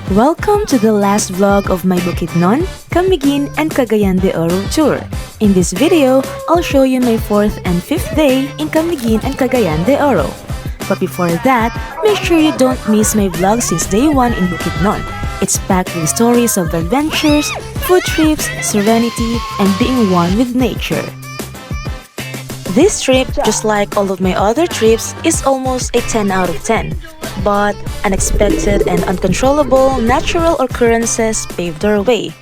Welcome to the last vlog of my Bukidnon, Camiguin, and Cagayan de Oro tour. In this video, I'll show you my 4th and 5th day in Camiguin and Cagayan de Oro. But before that, make sure you don't miss my vlog since day 1 in Bukidnon. It's packed with stories of adventures, food trips, serenity, and being one with nature. This trip, just like all of my other trips, is almost a 10 out of 10. But unexpected and uncontrollable natural occurrences paved our way.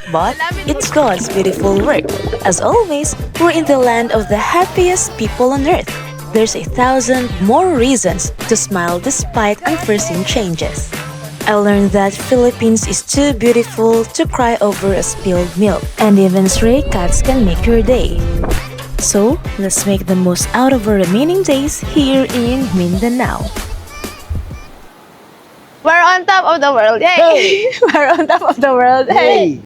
But it's God's beautiful work. As always, we're in the land of the happiest people on earth. There's 1,000 more reasons to smile despite unforeseen changes. I learned that Philippines is too beautiful to cry over a spilled milk, and even stray cats can make your day. So, let's make the most out of our remaining days here in Mindanao. We're on top of the world, yay! Hey! We're on top of the world, hey!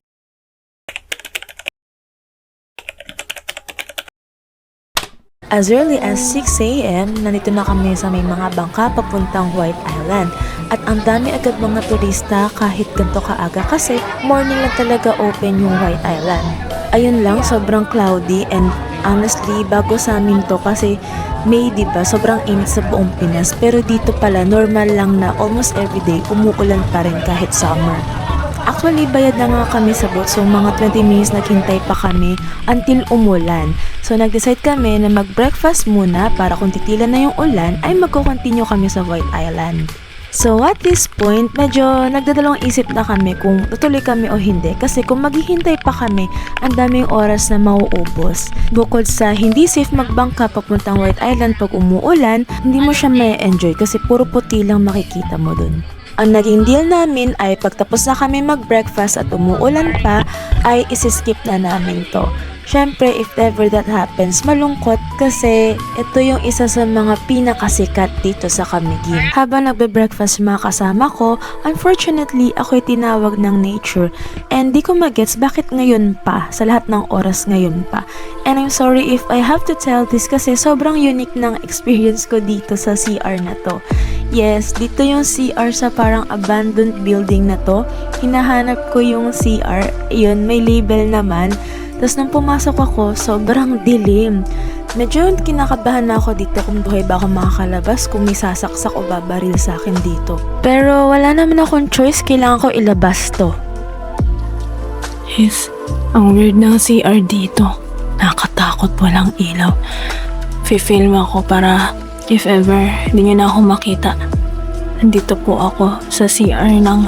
As early as 6 a.m., nandito na kami sa may mga bangka papuntang White Island. At ang dami agad mga turista kahit ganito kaaga kasi morning lang talaga open yung White Island. Ayun lang, sobrang cloudy and honestly, bago sa amin to kasi May, diba, sobrang init sa buong Pinas. Pero dito pala, normal lang na almost everyday umuulan pa rin kahit summer. Actually, bayad na nga kami sa boat, so mga 20 minutes naghintay pa kami until umulan. So nag-decide kami na mag-breakfast muna para kung titilan na yung ulan ay magko-continue kami sa White Island. So at this point, medyo nagdadalawang isip na kami kung tutuloy kami o hindi kasi kung maghihintay pa kami, ang daming oras na mauubos. Bukod sa hindi safe magbangka papuntang White Island pag umuulan, hindi mo siya may enjoy kasi puro puti lang makikita mo dun. Ang naging deal namin ay pagtapos na kami mag-breakfast at umuulan pa, ay isi-skip na namin to. Syempre, if ever that happens, malungkot kasi ito yung isa sa mga pinakasikat dito sa Camiguin. Habang nagbe-breakfast mga kasama ko, unfortunately, ako'y tinawag ng nature and di ko magets bakit ngayon pa, sa lahat ng oras ngayon pa. And I'm sorry if I have to tell this kasi sobrang unique ng experience ko dito sa CR na to. Yes, dito yung CR sa parang abandoned building na to. Hinahanap ko yung CR, yun, may label naman. Tapos nung pumasok ako, sobrang dilim. Medyo kinakabahan na ako dito kung buhay ba ako makakalabas, kung may sasaksak o babaril sa akin dito. Pero wala naman akong choice, kailangan ko ilabas to. Yes, ang weird ng CR dito. Nakatakot, walang ilaw. Fi-film ako para if ever hindi nyo na ako makita. Nandito po ako sa CR ng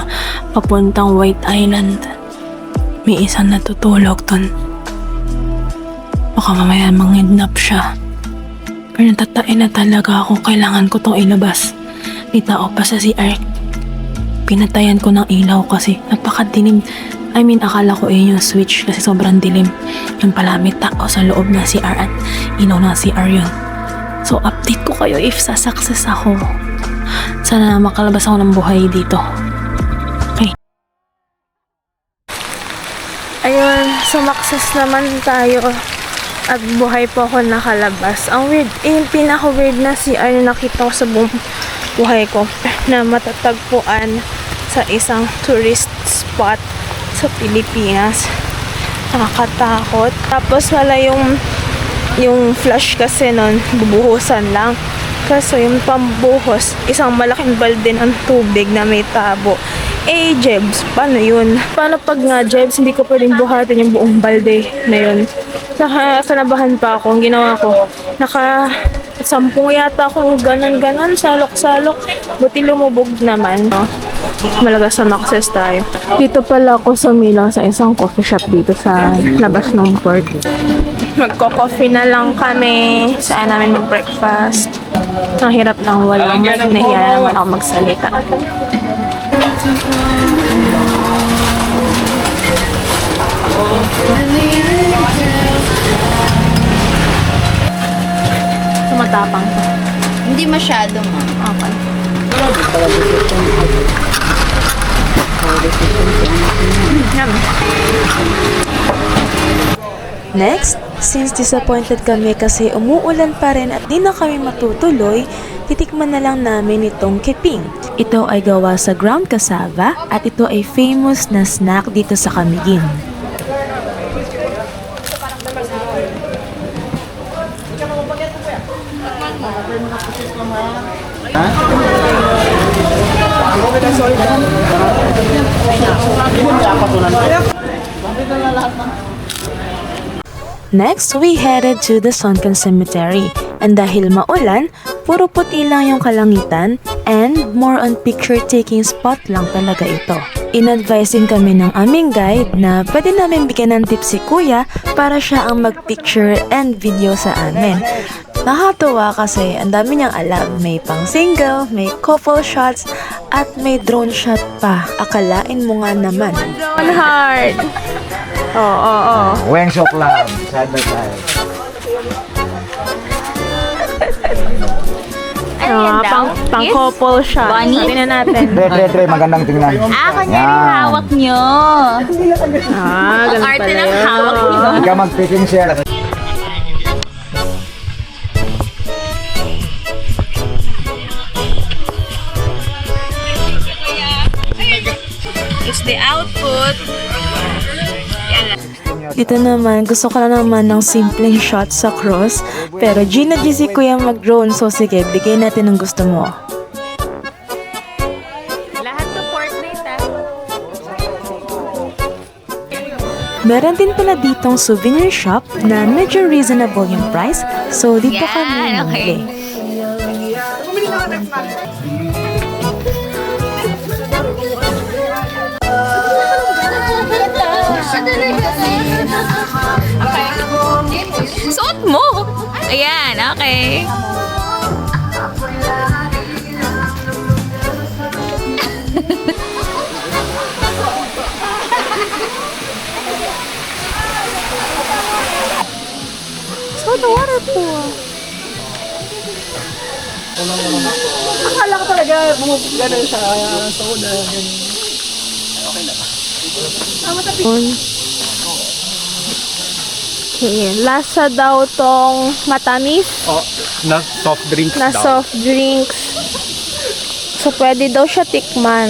papuntang White Island. May isang natutulog dun. Baka mamaya mangidnap siya. Pero natatain na talaga ako. Kailangan ko tong ilabas. May tao pa sa CR. Pinatayan ko ng ilaw kasi napakadilim. I mean, akala ko yung switch kasi sobrang dilim. Yung pala may tao sa loob ng CR at inaw ng CR yun. So, update ko kayo if sasuccess ako. Sana makalabas ako ng buhay dito. Okay. Ayun, sumakses naman tayo at buhay po ako nakalabas. Ang weird, yung pinaka-weird na CR na nakita ko sa buong buhay ko na matatagpuan sa isang tourist spot sa Pilipinas. Nakakatakot. Tapos wala yung flush kasi nun, bubuhusan lang. Kaso yung pambuhos, isang malaking balde ng tubig na may tabo. Eh, Jebs, paano yun? Paano pag nga, Jebs, hindi ko pwedeng buhatin yung buong balde na yun? Kanabahan pa ako, ang ginawa ko, naka-10 yata akong ganan-ganan, salok-salok. Buti lumubog naman, no? Malagas na access tayo. Dito pala ako sumilang sa isang coffee shop dito sa labas ng port. Magko-coffee na lang kami. Saan namin mag-breakfast. Ang hirap lang, walang nahiya naman ako magsalita. Tumatapang to. Hindi masyado, ma'am. Okay. Yum. Next, since disappointed kami kasi umuulan pa rin at di na kami matutuloy, titikman na lang namin itong keping. Ito ay gawa sa ground cassava at ito ay famous na snack dito sa Camiguin. Next, we headed to the Sunken Cemetery. And dahil maulan, puro puti lang yung kalangitan and more on picture-taking spot lang talaga ito. In-advise din kami ng aming guide na pwede namin bigyan ng tip si Kuya para siya ang mag-picture and video sa amin. Nakakatuwa kasi ang dami niyang alam. May pang single, may couple shots, at may drone shot pa. Akalain mo nga naman. Drone heart. Oo. Wings of love, side by side. Pang couple shot. Bunny? Tingnan natin. Tre, magandang tingnan. Kanya rin hawak nyo. Ganun Arte pala ng yun. hawak nyo. Ikaw mag-picking share. It's the output. Dito naman, gusto ko na naman ng simpleng shot sa cross. Pero G si Kuya mag-drone, so sige, bigay natin ang gusto mo. Lahat to Fortnite Meron din pala ditong souvenir shop na medyo reasonable yung price. So dito kami Yan, okay. namili. Suot mo! Ayan, okay. So the water pool. Akala ko talaga gano'n siya, soda, gano'n. Okay, lasa daw tong matamis Oh, na soft drinks na daw. soft drinks. So, pwede daw siya tikman.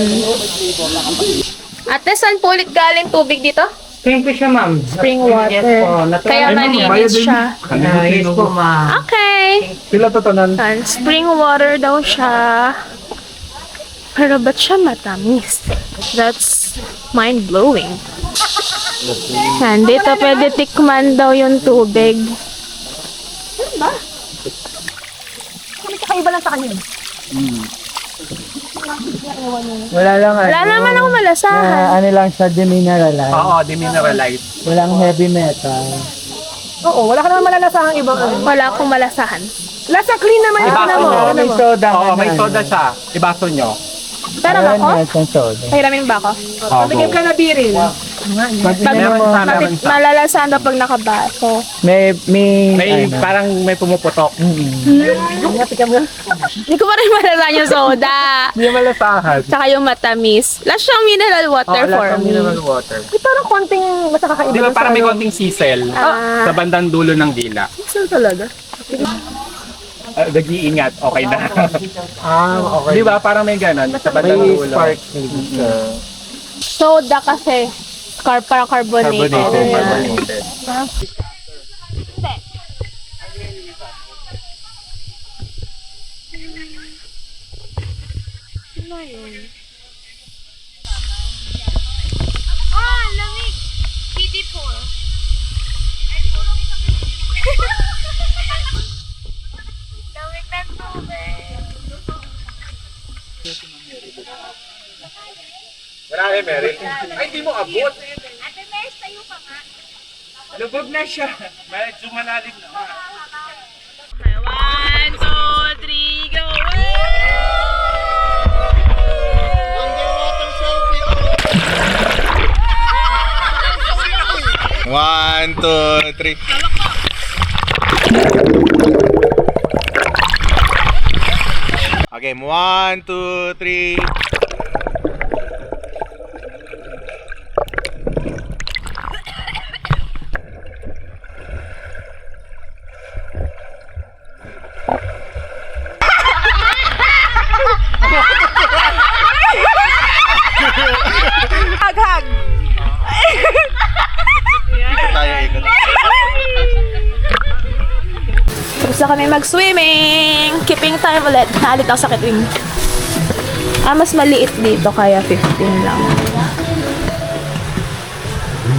Ate, saan po ulit galing tubig dito? Thank you siya, ma'am. Spring water. Kaya malinis siya. Yes po, ma'am. Okay. Sila tatanan. And spring water daw siya. Pero ba't siya matamis? That's mind-blowing. Yan, dito pwede tikman daw yung tubig. Wala lang. Wala naman ako malasahan. Ano lang siya, demineralize. Oo, demineralize. Walang heavy metal. Oo, wala ka naman malalasahang ibang ano. Wala akong malasahan. Lasa clean naman yung Ibaso mo. nyo. May soda. Oo, may soda siya. Ibaso nyo. Pero Ayan, ako? yes, ang soda. Pahiramin ba ako? Oo, Bigyan ka na biril. Meron sa, meron sa. Malalasahan daw pag nakabaso. May May, ano. parang may pumuputok. Hindi ko pa rin malasahan yung soda. Hindi malasahan. Tsaka yung matamis. Last siyang mineral water Oo, for lasa me. mineral water. Parang konting masakakaiba. Di ba parang may konting sisel Ah. sa bandang dulo ng dila? Saan talaga? Nag-iingat, okay na. Okay. Di ba parang may ganon sa bandang dulo? Soda kasi. Parang carbonated. Carbonated. Lamig. Beautiful. Lamig ng tubig. Marami, Meryl. Ay, di mo abot. Ate Mers, tayo ka nga. Lubog na siya. Medyo malalim na. 1, 2, 3, go! One, two, three. Okay, one, two, three. kami mag-swimming. Keeping time ulit. Naalit ako sa kiting. Mas maliit dito, kaya 15 lang.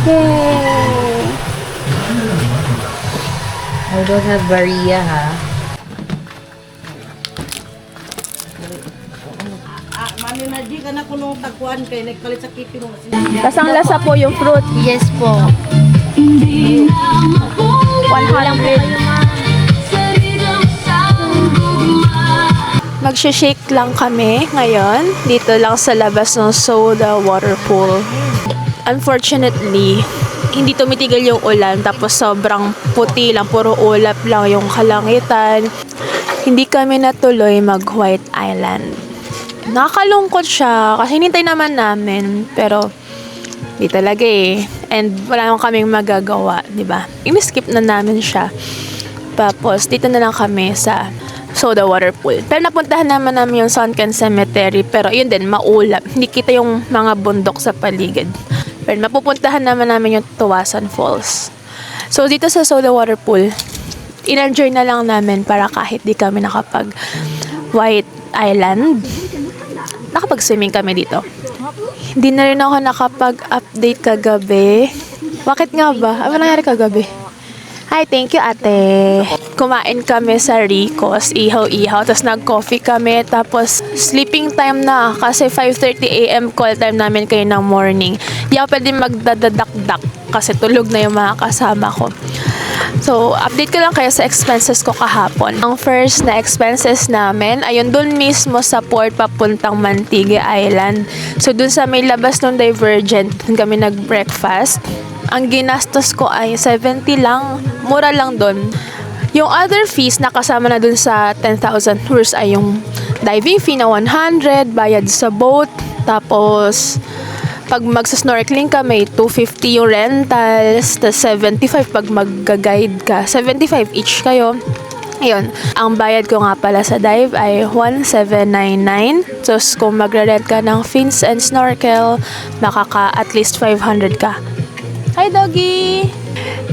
Yay! I don't have Varia, ha? Mami na di ka na kunong tagkuhan kay nagkalit sa kipi mo. Lasang lasa po yung fruit. Yes po. 100. Magsha-shake lang kami ngayon. Dito lang sa labas ng soda water pool. Unfortunately, hindi tumitigil yung ulan. Tapos sobrang puti lang. Puro ulap lang yung kalangitan. Hindi kami natuloy mag-White Island. Nakakalungkot siya. Kasi hinintay naman namin. Pero, di talaga eh. And wala naman kaming magagawa, di ba? In-skip na namin siya. Tapos, dito na lang kami sa soda water pool. Pero napuntahan naman namin yung Sunken Cemetery. Pero yun din, maulap. Hindi kita yung mga bundok sa paligid. Pero mapupuntahan naman namin yung Tuwasan Falls. So, dito sa soda water pool, in-enjoy na lang namin para kahit di kami nakapag White Island, nakapag-swimming kami dito. Hindi na rin ako nakapag-update kagabi. Bakit nga ba? Ano nangyari kagabi? Hi, thank you ate. Kumain kami sa Rico's, ihaw-ihaw, tapos nag-coffee kami, tapos sleeping time na kasi 5:30 AM call time namin kayo ng morning. Di ako pwede magdadadakdak kasi tulog na yung mga kasama ko. So, update ko lang kayo sa expenses ko kahapon. Ang first na expenses namin, ayun dun mismo sa port papuntang Mantigue Island. So, dun sa may labas ng Divergent, dun kami nag-breakfast. Ang ginastos ko ay 70 lang. Mura lang dun. Yung other fees na kasama na dun sa 10,000 tours ay yung diving fee na 100, bayad sa boat, tapos pag magsa-snorkeling ka, may 250 yung rentals, tas 75 pag mag-guide ka. 75 each kayo. Ayun, ang bayad ko nga pala sa dive ay 1,799. So, kung magre-rent ka ng fins and snorkel, makaka at least 500 ka. Hi, doggy!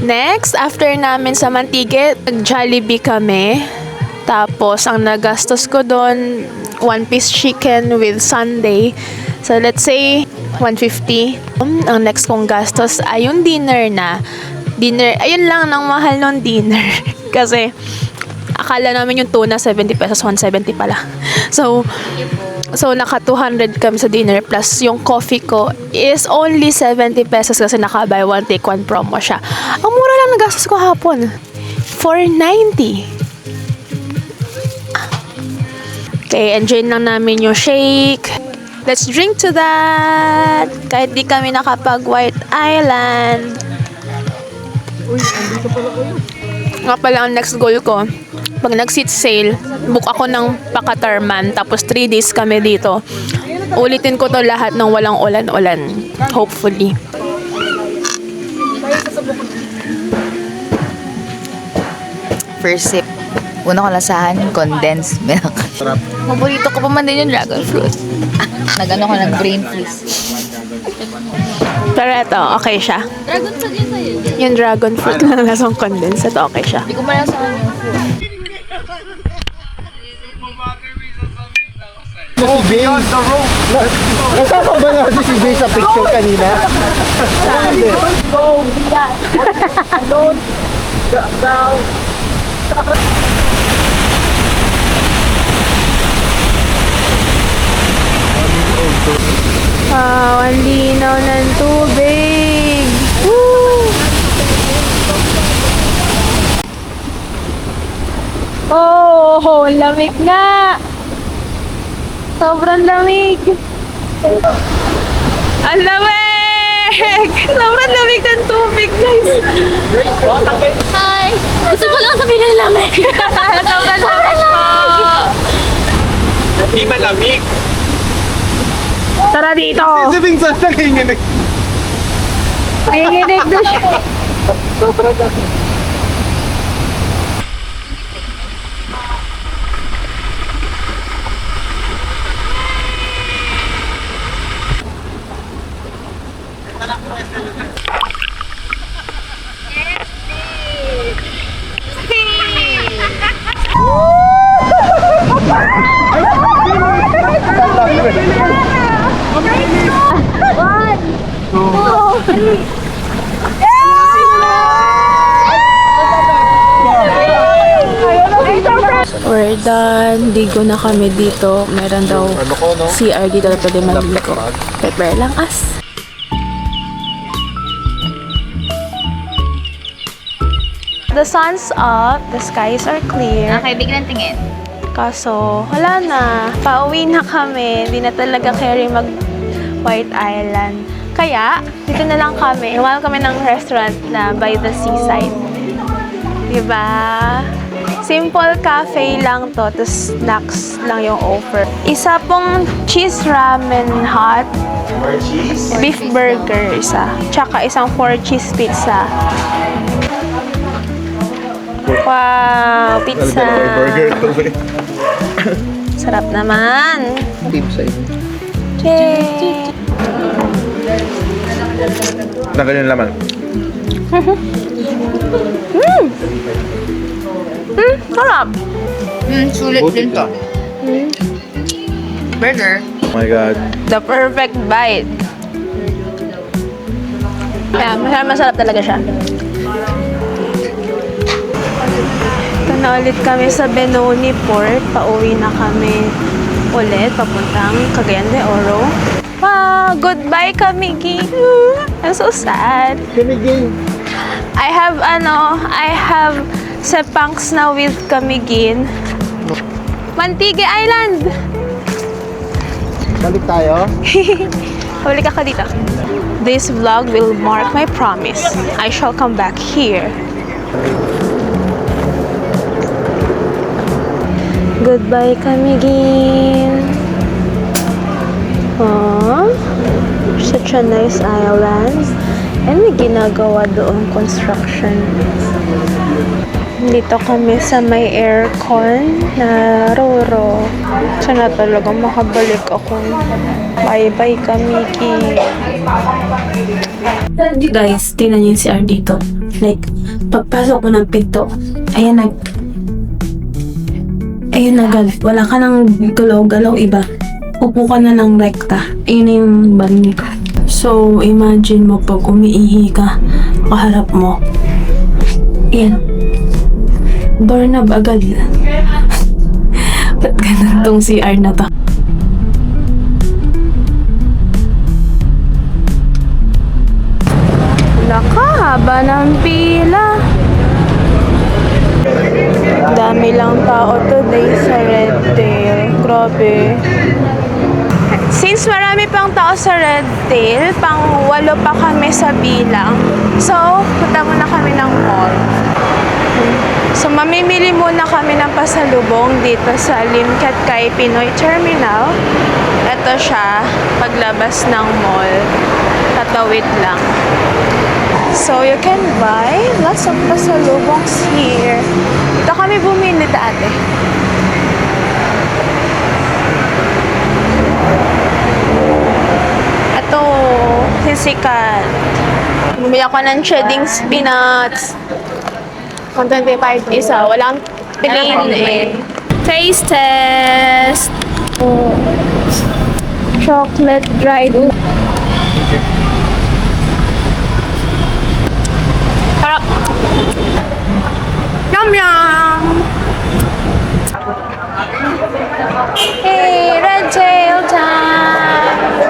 Next, after namin sa Mantigue, nag-Jollibee kami. Tapos, ang nagastos ko doon, 1-piece chicken with sundae. So, let's say, 150. Ang next kong gastos ay yung dinner na. Dinner, ayun lang, nang mahal ng dinner. Kasi, akala namin yung tuna, 70 pesos, 170 pala. So naka 200 kami sa dinner plus yung coffee ko is only 70 pesos kasi naka buy one take one promo siya. Ang mura lang nagastos ko hapon. 490. Okay, enjoy lang namin yung shake. Let's drink to that. Kahit di kami nakapag White Island. Nga pala ang next goal ko. Pag nag-seat sale, book ako ng Pakatarman, tapos 3 days kami dito. Ulitin ko to lahat ng walang ulan-ulan. Hopefully. First sip. Una ko lasahan, condensed milk. Paborito ko pa man din yung dragon fruit. Nag-ano ko ng brain freeze. Pero ito, okay siya. Dragon fruit yun sa'yo. Yung dragon fruit lang lasang condensed. Ito, okay siya. Hindi ko malasahan yung fruit. Oh, beyond the rope. Kasama ba natin si Jay sa picture kanina? Wow, ang linaw ng tubig. Woo! Oh, lamig nga. Sobrang lamig. Ang lamig! Sobrang lamig ng tubig, guys. Hi! Gusto ko lang sabihin ng lamig. Sobrang lamig po. Di malamig. Tara dito. Sibing sa nanginginig. Nanginginig na siya. We're done. Ligo na kami dito. Meron daw CR dito na pwede maligo. Prepare lang as. The sun's up, the skies are clear. Nakakaibig ng tingin. Kaso, wala na. Pauwi na kami. Hindi na talaga carry mag White Island. Kaya, dito na lang kami. Iwan kami ng restaurant na by the seaside. Diba? Simple cafe lang to. Tapos snacks lang yung offer. Isa pong cheese ramen hot. Beef burger isa. Tsaka isang 4 cheese pizza. Wow, pizza. Sarap naman. Team sa inyo. Yay! Tanggal yung laman. Sarap. Sulit din to. Burger. Oh my God. The perfect bite. Yeah, masarap talaga siya. Ito na ulit kami sa Benoni Port. Pauwi na kami ulit. Papuntang Cagayan de Oro. Wow! Goodbye, Kamigi! I'm so sad. Kamigin. I have sepangs na with Kamigin. Mantige Island! Balik tayo. Huli ka dito. This vlog will mark my promise. I shall come back here. Goodbye, Kamigin. Aww. Such a nice island. And may ginagawa doon construction. Dito kami sa may aircon na Roro. Sana talaga makabalik ako. Bye-bye, Kamiki. Guys, tingnan niyo yung CR dito. Like, pagpasok mo ng pinto, ayan agad. Wala ka nang galaw-galaw iba. Upo ka na ng rekta. Ayun na yung banyo. So, imagine mo pag umiihi ka, kaharap mo. Ayan. Doorknob agad. Ba't ganun tong CR na to? Nakahaba ng pila. Dami lang tao today sa Red Tail. Grabe. Since marami pang tao sa Red Tail, pang 8 pa kami sa bilang. So, punta muna kami ng mall. So, mamimili muna kami ng pasalubong dito sa Limcat Kai Pinoy Terminal. Ito siya, paglabas ng mall. Tatawid lang. So, you can buy lots of pasalubongs here. Ito kami bumili dati. Ito, sisikat. Bumili ako ng shredding peanuts. 125 isa. Walang plain eh. Taste test! Oh. Chocolate dried. Sarap! Yum yum! Hey, red tail time!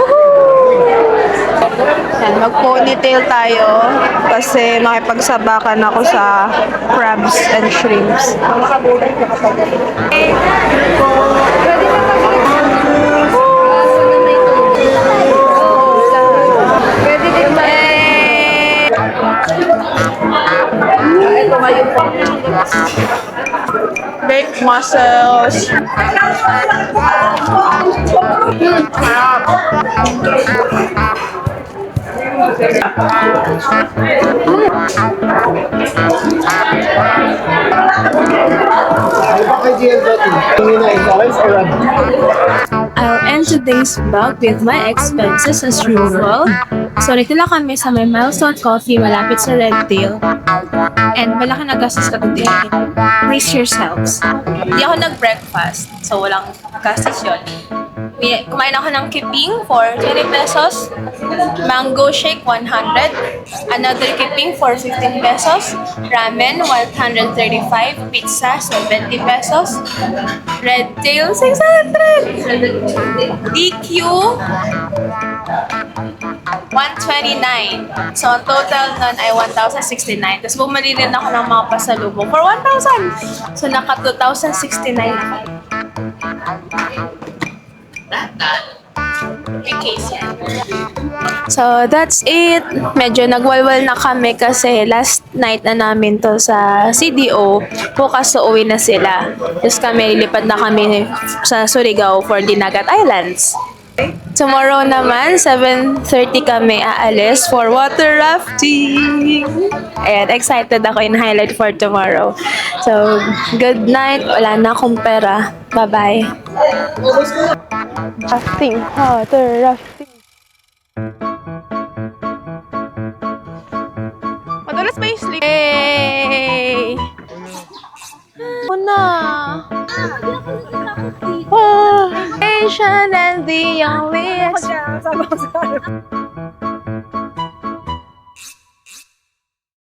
Woohoo! Yan, mag-ponytail tayo kasi makipagsabakan ako sa crabs and shrimps. Pwede din ba? Baked mussels. I'll end today's vlog with my expenses as usual. So, dito lang kami sa may Milestone Coffee malapit sa Red Tail. And malaki na gastos ka today. Brace yourselves. Hindi ako nag-breakfast, so walang gastos yun. Kumain ako ng kiping for 20 pesos. Mango shake, 100. Another kiping for 15 pesos. Ramen, 135. Pizza, 70 pesos. Red tail, 600. DQ, 129. So, ang total nun ay 1,069. Tapos bumili rin ako ng mga pasalubong for 1,000. So, naka 2,069 ako. So, that's it. Medyo nagwalwal na kami kasi last night na namin to sa CDO. Bukas uuwi na sila. Tapos kami, lilipad na kami sa Surigao for Dinagat Islands. Tomorrow naman, 7:30 kami aalis for water rafting. Ayan, excited ako in highlight for tomorrow. So, good night. Wala na akong pera. Bye-bye. Rafting, water rafting. Madalas ba yung sleep? Hey! Una! Oh, Asian and the only